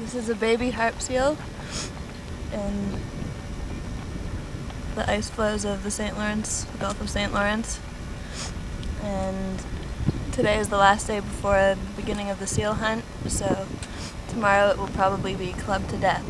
This is a baby harp seal in the ice floes of the St. Lawrence, the Gulf of St. Lawrence. And today is the last day before the beginning of the seal hunt, so tomorrow it will probably be clubbed to death.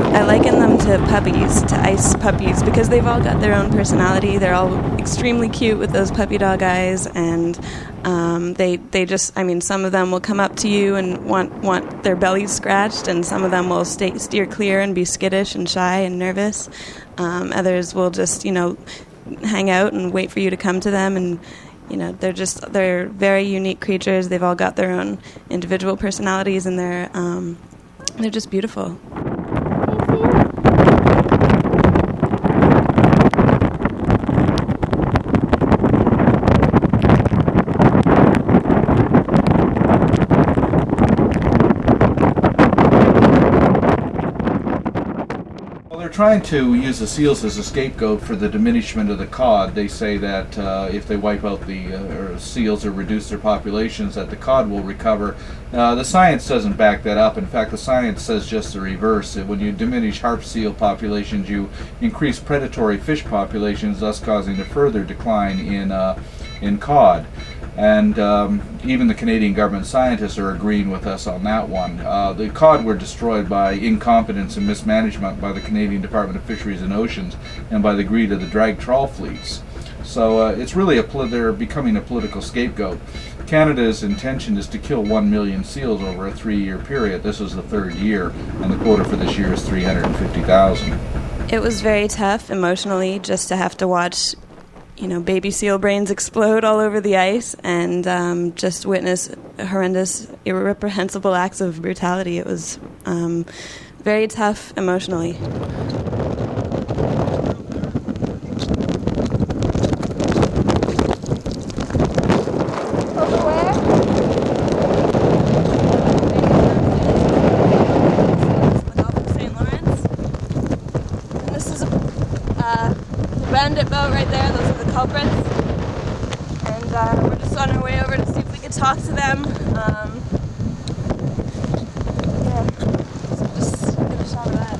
I liken them to puppies, to ice puppies, because they've all got their own personality. They're all extremely cute with those puppy dog eyes, and they just, I mean, some of them will come up to you and want their bellies scratched, and some of them will steer clear and be skittish and shy and nervous. Others will just, hang out and wait for you to come to them, and they're very unique creatures. They've all got their own individual personalities, and they're just beautiful. Trying to use the seals as a scapegoat for the diminishment of the cod. They say that if they wipe out the seals or reduce their populations, that the cod will recover. The science doesn't back that up. In fact, the science says just the reverse. When you diminish harp seal populations, you increase predatory fish populations, thus causing a further decline in cod. And even the Canadian government scientists are agreeing with us on that one. The cod were destroyed by incompetence and mismanagement by the Canadian Department of Fisheries and Oceans and by the greed of the drag trawl fleets. So it's really they're becoming a political scapegoat. Canada's intention is to kill 1 million seals over a 3-year period. This is the 3rd year, and the quota for this year is 350,000. It was very tough emotionally just to have to watch baby seal brains explode all over the ice and just witness horrendous, irreprehensible acts of brutality. It was very tough emotionally. Bandit boat right there, those are the culprits, and we're just on our way over to see if we can talk to them. So just get a shot of that.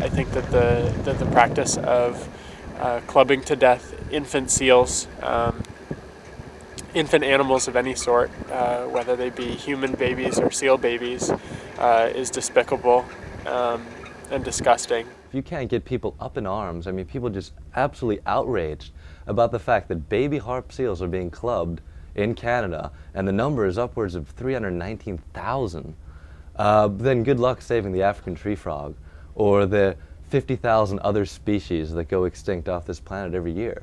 I think that the practice of clubbing to death infant seals, infant animals of any sort, whether they be human babies or seal babies, is despicable. And disgusting. You can't get people up in arms. I mean, people just absolutely outraged about the fact that baby harp seals are being clubbed in Canada, and the number is upwards of 319,000. Then good luck saving the African tree frog or the 50,000 other species that go extinct off this planet every year.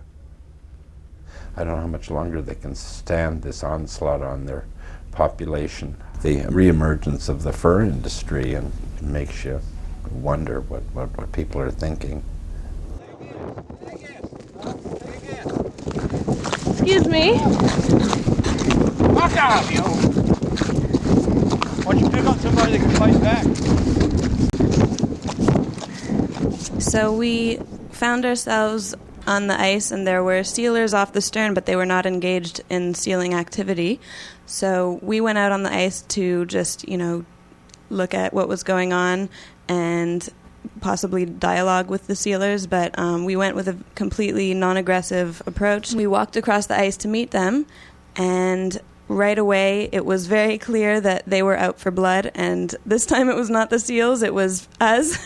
I don't know how much longer they can stand this onslaught on their population. The reemergence of the fur industry and makes you wonder what people are thinking. Excuse me. Fuck off, yo! Why don't you pick up somebody that can fight back? So we found ourselves on the ice, and there were sealers off the stern, but they were not engaged in sealing activity. So we went out on the ice to just, look at what was going on and possibly dialogue with the sealers, but we went with a completely non-aggressive approach. We walked across the ice to meet them, and right away it was very clear that they were out for blood, and this time it was not the seals, it was us.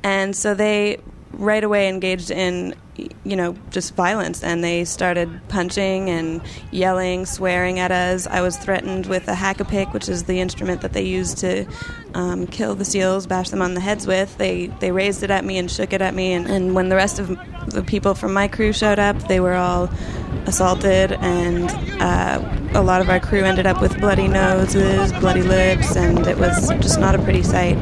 And so they right away engaged in, just violence, and they started punching and yelling, swearing at us. I was threatened with a hack-a-pick, which is the instrument that they use to kill the seals, bash them on the heads with. They raised it at me and shook it at me, and when the rest of the people from my crew showed up, they were all assaulted, and a lot of our crew ended up with bloody noses, bloody lips, and it was just not a pretty sight.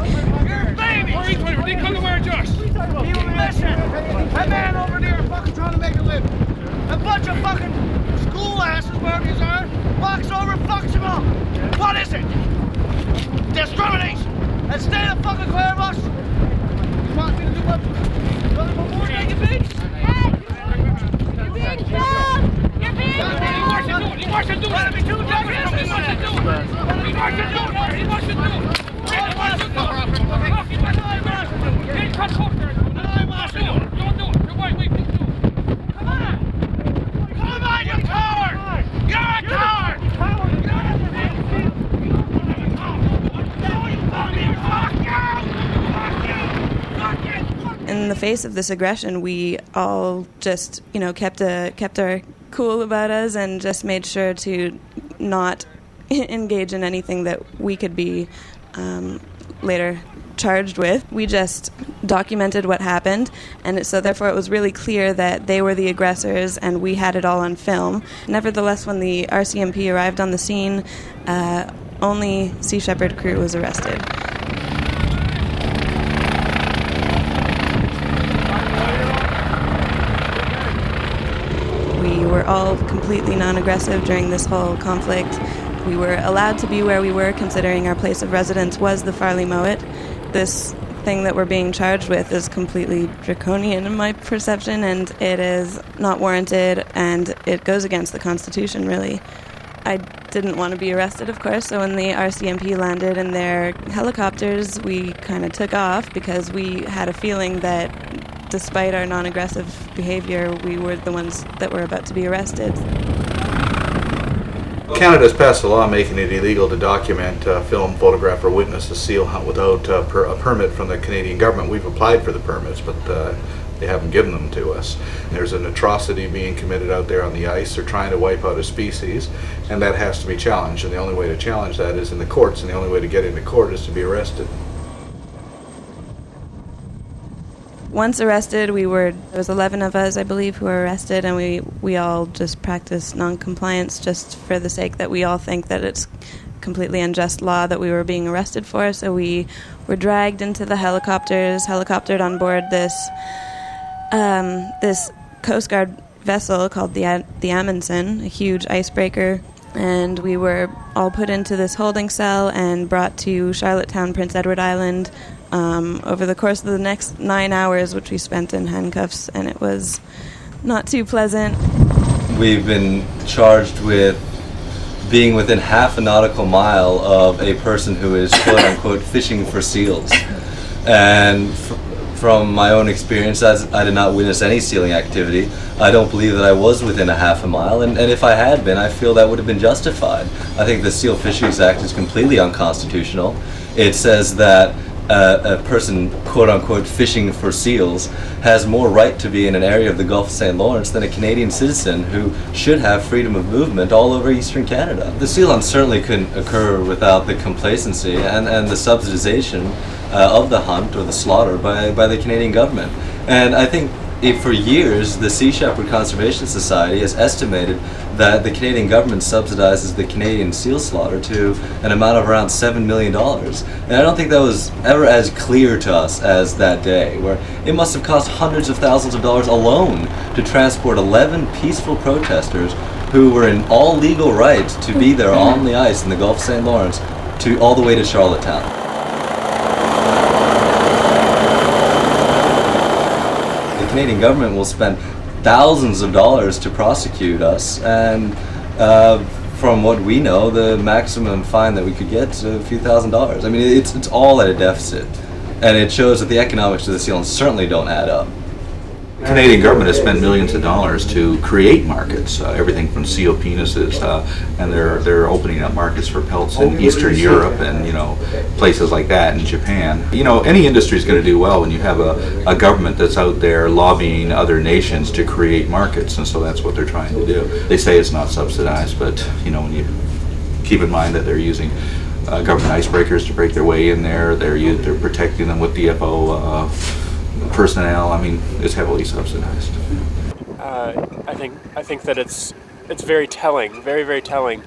That man over there fucking trying to make a living. A bunch of fucking school asses, wherever you are, walks over and fucks him up. What is it? Discrimination. And stay the fucking clear of us. You want me to do what? More naked beats? Hey! You're being filmed! You're being filmed! He wants to do it. Let me do it. He wants to do it. He wants to do it. He wants to do it. Don't do it. You're white. Wait. Come on, you coward! You're a coward! In the face of this aggression, we all just, kept our cool about us and just made sure to not engage in anything that we could be later charged with. We just documented what happened, and so therefore it was really clear that they were the aggressors and we had it all on film. Nevertheless, when the RCMP arrived on the scene, only Sea Shepherd crew was arrested. We were all completely non-aggressive during this whole conflict. We were allowed to be where we were, considering our place of residence was the Farley Mowat. This thing that we're being charged with is completely draconian in my perception, and it is not warranted, and it goes against the Constitution, really. I didn't want to be arrested, of course, so when the RCMP landed in their helicopters, we kind of took off because we had a feeling that despite our non-aggressive behavior, we were the ones that were about to be arrested. Canada's passed a law making it illegal to document, film, photograph, or witness a seal hunt without a permit from the Canadian government. We've applied for the permits, but they haven't given them to us. There's an atrocity being committed out there on the ice. They're trying to wipe out a species, and that has to be challenged. And the only way to challenge that is in the courts, and the only way to get into court is to be arrested. Once arrested, there was 11 of us, I believe, who were arrested, and we all just practiced non-compliance just for the sake that we all think that it's completely unjust law that we were being arrested for. So we were dragged into the helicoptered on board this Coast Guard vessel called the Amundsen, a huge icebreaker, and we were all put into this holding cell and brought to Charlottetown, Prince Edward Island, over the course of the next 9 hours, which we spent in handcuffs, and it was not too pleasant. We've been charged with being within half a nautical mile of a person who is quote-unquote fishing for seals. And from my own experience, as I did not witness any sealing activity, I don't believe that I was within a half a mile, and if I had been, I feel that would have been justified. I think the Seal Fisheries Act is completely unconstitutional. It says that a person, quote-unquote, fishing for seals has more right to be in an area of the Gulf of St. Lawrence than a Canadian citizen who should have freedom of movement all over eastern Canada. The seal hunt certainly couldn't occur without the complacency and the subsidization of the hunt or the slaughter by the Canadian government. And I think for years, the Sea Shepherd Conservation Society has estimated that the Canadian government subsidizes the Canadian seal slaughter to an amount of around $7 million. And I don't think that was ever as clear to us as that day, where it must have cost hundreds of thousands of dollars alone to transport 11 peaceful protesters who were in all legal right to be there on the ice in the Gulf of St. Lawrence all the way to Charlottetown. The Canadian government will spend thousands of dollars to prosecute us, and from what we know, the maximum fine that we could get is a few $1,000s. I mean, it's all at a deficit. And it shows that the economics of the seal certainly don't add up. The Canadian government has spent millions of dollars to create markets, everything from seal penises, and they're opening up markets for pelts in Eastern Europe and places like that in Japan. Any industry is going to do well when you have a government that's out there lobbying other nations to create markets, and so that's what they're trying to do. They say it's not subsidized, but when you keep in mind that they're using government icebreakers to break their way in there, they're protecting them with DFO personnel. I mean, it's heavily subsidized. I think that it's very telling, very, very telling,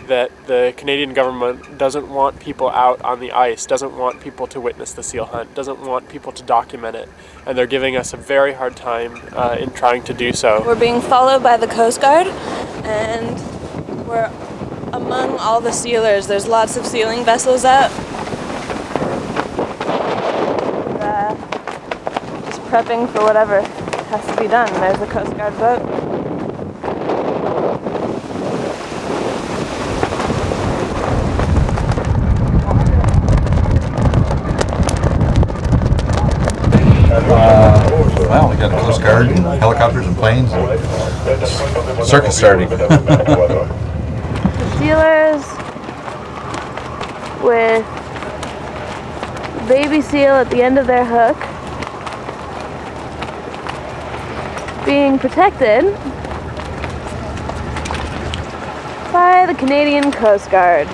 that the Canadian government doesn't want people out on the ice, doesn't want people to witness the seal hunt, doesn't want people to document it, and they're giving us a very hard time in trying to do so. We're being followed by the Coast Guard, and we're among all the sealers. There's lots of sealing vessels out. Prepping for whatever has to be done. There's a Coast Guard boat. Well, we got a Coast Guard and helicopters and planes. And circus starting. The sealers with baby seal at the end of their hook, being protected by the Canadian Coast Guard.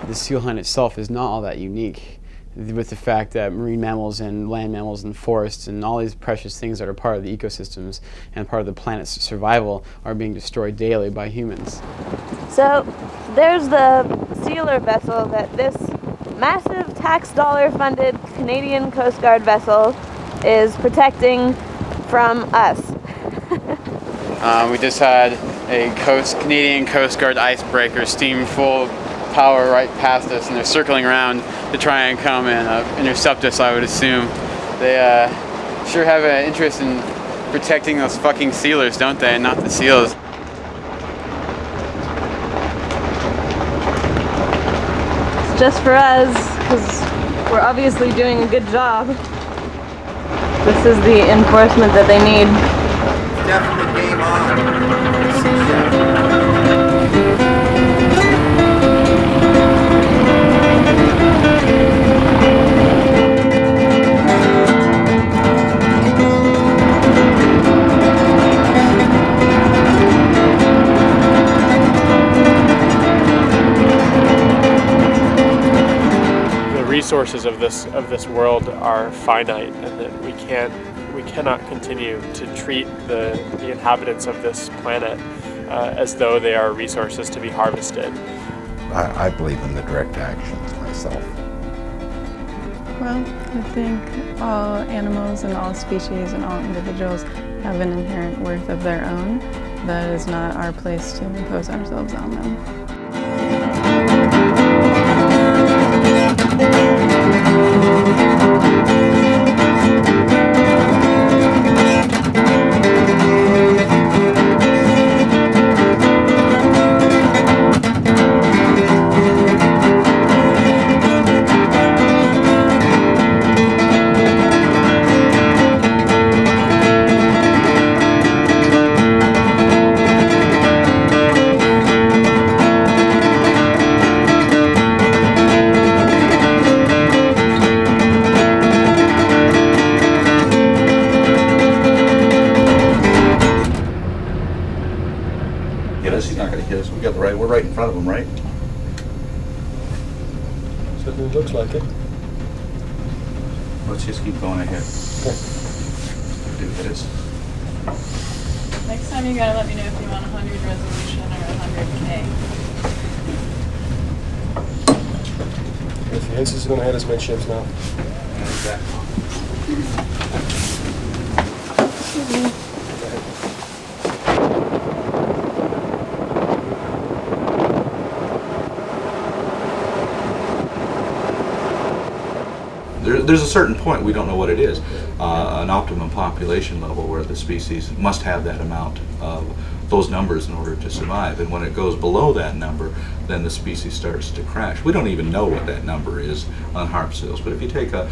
The seal hunt itself is not all that unique, with the fact that marine mammals and land mammals and forests and all these precious things that are part of the ecosystems and part of the planet's survival are being destroyed daily by humans. So there's the sealer vessel that this massive tax dollar funded Canadian Coast Guard vessel is protecting from us. We just had a Canadian Coast Guard icebreaker steam full power right past us, and they're circling around to try and come and intercept us, I would assume. They sure have an interest in protecting those fucking sealers, don't they, and not the seals. It's just for us, because we're obviously doing a good job. This is the enforcement that they need. Definitely game on. The resources of this world are finite, and that we cannot continue to treat the inhabitants of this planet as though they are resources to be harvested. I believe in the direct actions myself. Well, I think all animals and all species and all individuals have an inherent worth of their own. That is not our place to impose ourselves on them. He's not going to hit us. We're right in front of him, right? Certainly looks like it. Let's just keep going ahead. Okay. Do hit us. Next time you gotta let me know if you want 100 resolution or 100K. If he hits, he's going to hit us midships now. There's a certain point, we don't know what it is, an optimum population level where the species must have that amount of those numbers in order to survive. And when it goes below that number, then the species starts to crash. We don't even know what that number is on harp seals, but if you take a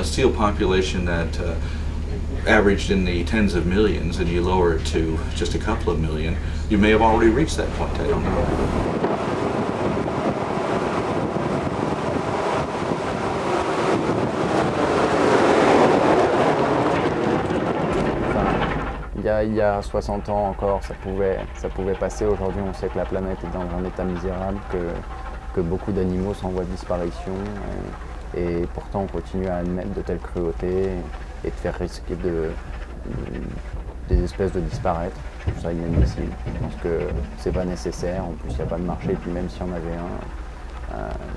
seal population that averaged in the tens of millions and you lower it to just a couple of million, you may have already reached that point. I don't know. Il y a 60 ans encore, ça pouvait passer. Aujourd'hui, on sait que la planète est dans un état misérable, que beaucoup d'animaux sont en voie de disparition, et pourtant on continue à admettre de telles cruautés et de faire risquer des espèces de disparaître. Je trouve ça inadmissible. Je pense que c'est pas nécessaire. En plus, il n'y a pas de marché. Et puis même si on avait un,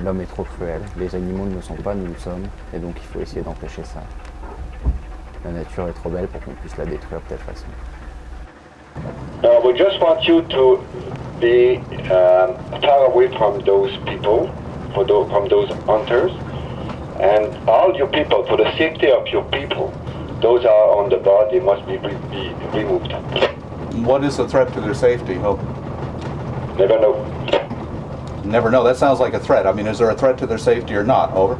l'homme est trop cruel. Les animaux ne le sont pas, nous le sommes, et donc il faut essayer d'empêcher ça. La nature est trop belle pour qu'on puisse la détruire de telle façon. We just want you to be far away from those people, from those hunters, and all your people, for the safety of your people, those are on the board, they must be removed. What is the threat to their safety? Oh. Never know. Never know. That sounds like a threat. I mean, is there a threat to their safety or not? Over.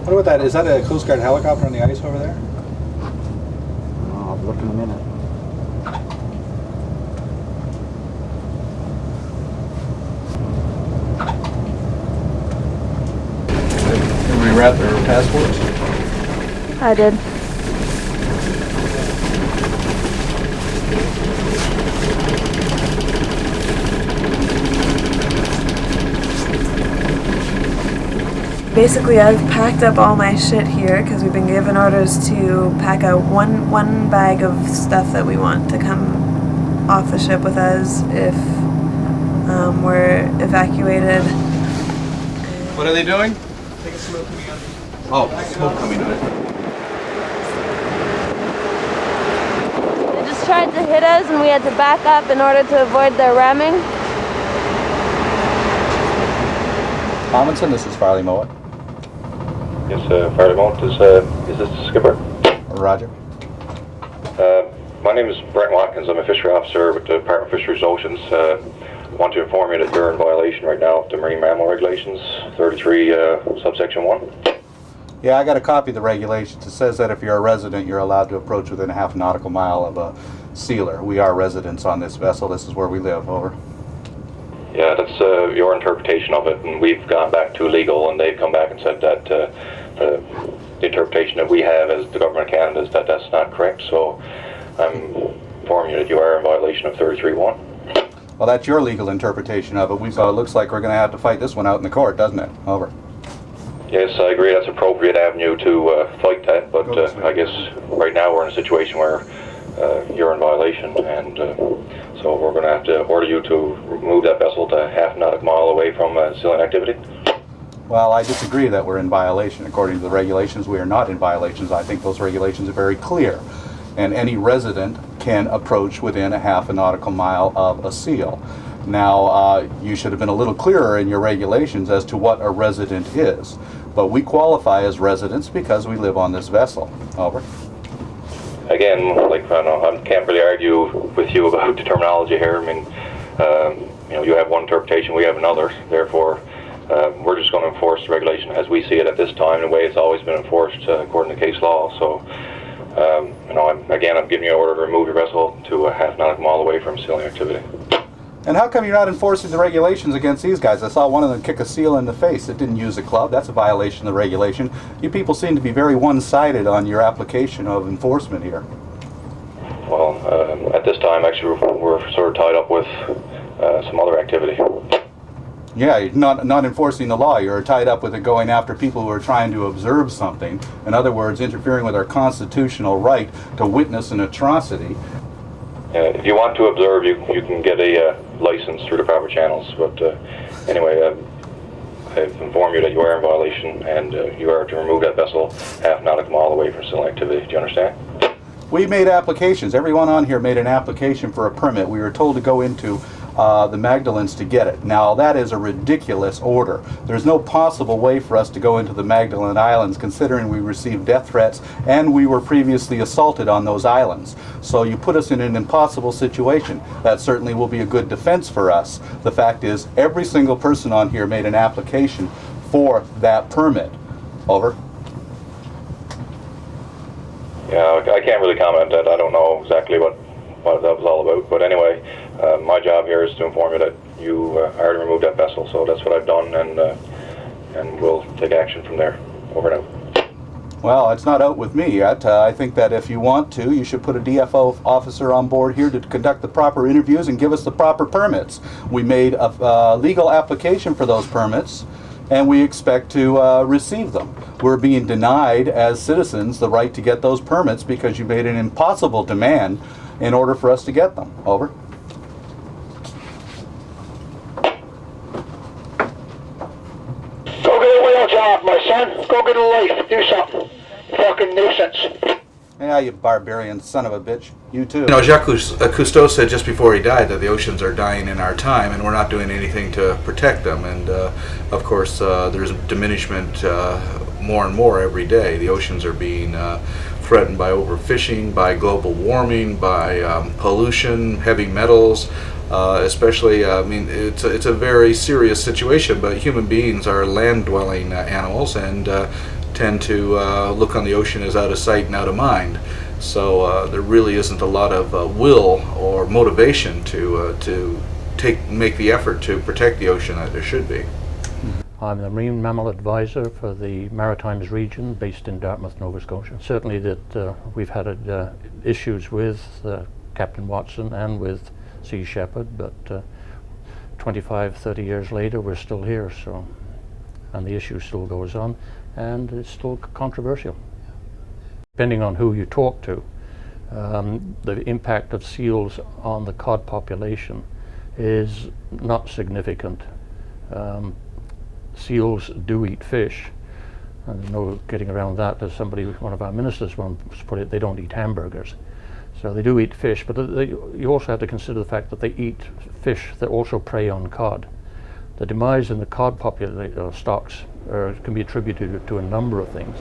What about that? Is that a Coast Guard helicopter on the ice over there? Oh, I'll look in a minute. Did we wrap their passports? I did. Basically, I've packed up all my shit here because we've been given orders to pack out one bag of stuff that we want to come off the ship with us if we're evacuated. What are they doing? Take a smoke coming out. Oh, smoke coming out. They just tried to hit us and we had to back up in order to avoid their ramming. Amundsen, this is Farley Mowat. Yes, Farley Mowat, is this the skipper? Roger. My name is Brent Watkins. I'm a fishery officer with the Department of Fisheries and Oceans. I want to inform you that you're in violation right now of the Marine Mammal Regulations, 33 subsection 1. Yeah, I got a copy of the regulations. It says that if you're a resident, you're allowed to approach within a half nautical mile of a sealer. We are residents on this vessel. This is where we live. Over. Yeah, that's your interpretation of it, and we've gone back to legal, and they've come back and said that the interpretation that we have as the government of Canada is that that's not correct. So I'm informing you that you are in violation of 33.1. Well, that's your legal interpretation of it. It looks like we're going to have to fight this one out in the court, doesn't it? Over. Yes, I agree. That's an appropriate avenue to fight that, but I guess right now we're in a situation where you're in violation, and so we're going to have to order you to move that vessel to half nautical mile away from sealing activity. Well, I disagree that we're in violation. According to the regulations, we are not in violations. I think those regulations are very clear, and any resident can approach within a half a nautical mile of a seal. Now, you should have been a little clearer in your regulations as to what a resident is, but we qualify as residents because we live on this vessel. Over. Again, like I can't really argue with you about the terminology here. I mean, you have one interpretation, we have another. Therefore, we're just going to enforce the regulation as we see it at this time, the way it's always been enforced according to case law. So, I'm giving you an order to remove your vessel to a half nautical mile away from sealing activity. And how come you're not enforcing the regulations against these guys? I saw one of them kick a seal in the face that didn't use a club. That's a violation of the regulation. You people seem to be very one-sided on your application of enforcement here. Well, at this time, actually, we're sort of tied up with some other activity. Yeah, you're not enforcing the law. You're tied up with it going after people who are trying to observe something. In other words, interfering with our constitutional right to witness an atrocity. If you want to observe, you can get a license through the proper channels. But anyway, I've informed you that you are in violation, and you are to remove that vessel half nautical mile away from sealing activity. Do you understand? We made applications. Everyone on here made an application for a permit. We were told to go into the Magdalens to get it. Now that is a ridiculous order. There's no possible way for us to go into the Magdalen Islands considering we received death threats and we were previously assaulted on those islands. So you put us in an impossible situation. That certainly will be a good defense for us. The fact is, every single person on here made an application for that permit. Over. Yeah, I can't really comment on that. I don't know exactly what that was all about. But anyway, my job here is to inform you that you already removed that vessel. So that's what I've done, and we'll take action from there. Over and out. Well, it's not out with me yet. I think that if you want to, you should put a DFO officer on board here to conduct the proper interviews and give us the proper permits. We made a legal application for those permits, and we expect to receive them. We're being denied as citizens the right to get those permits because you made an impossible demand in order for us to get them. Over. Go get a real job, my son. Go get a life. Do something. Fucking nuisance. Yeah, you barbarian son of a bitch. You too. You know, Jacques Cousteau said just before he died that the oceans are dying in our time, and we're not doing anything to protect them. And of course, there's diminishment more and more every day. The oceans are being threatened by overfishing, by global warming, by pollution, heavy metals. Especially, I mean, it's a very serious situation. But human beings are land-dwelling animals, and tend to look on the ocean as out of sight and out of mind. So there really isn't a lot of will or motivation to make the effort to protect the ocean that there should be. I'm the Marine Mammal Advisor for the Maritimes region based in Dartmouth, Nova Scotia. Certainly that we've had issues with Captain Watson and with Sea Shepherd, but 25, 30 years later we're still here, so, and the issue still goes on. And it's still controversial. Depending on who you talk to, the impact of seals on the cod population is not significant. Seals do eat fish. And there's no getting around that. As one of our ministers once put it, they don't eat hamburgers. So they do eat fish, but you also have to consider the fact that they eat fish that also prey on cod. The demise in the cod stocks can be attributed to a number of things.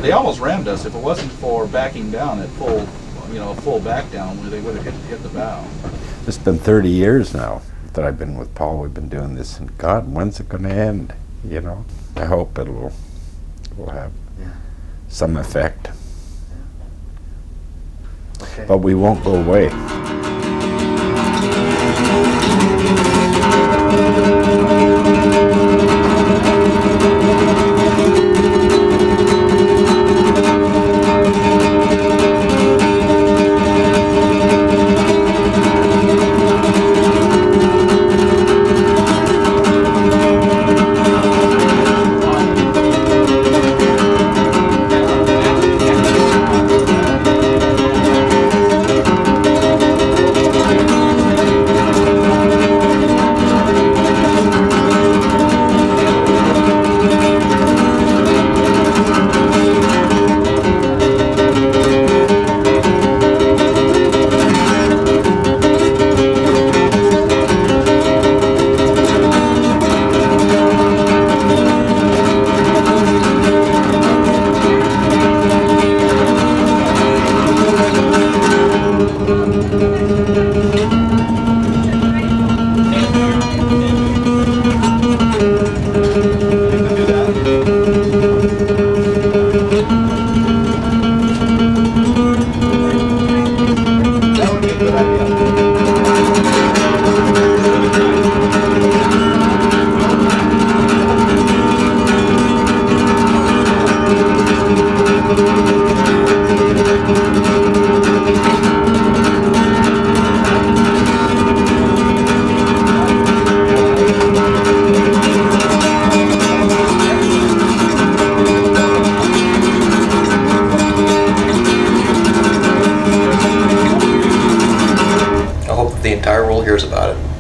They almost rammed us. If it wasn't for backing down at full back down, where they would have hit the bow. It's been 30 years now that I've been with Paul. We've been doing this, and God, when's it going to end? You know, I hope it will have some effect. Okay. But we won't go away. The entire world hears about it.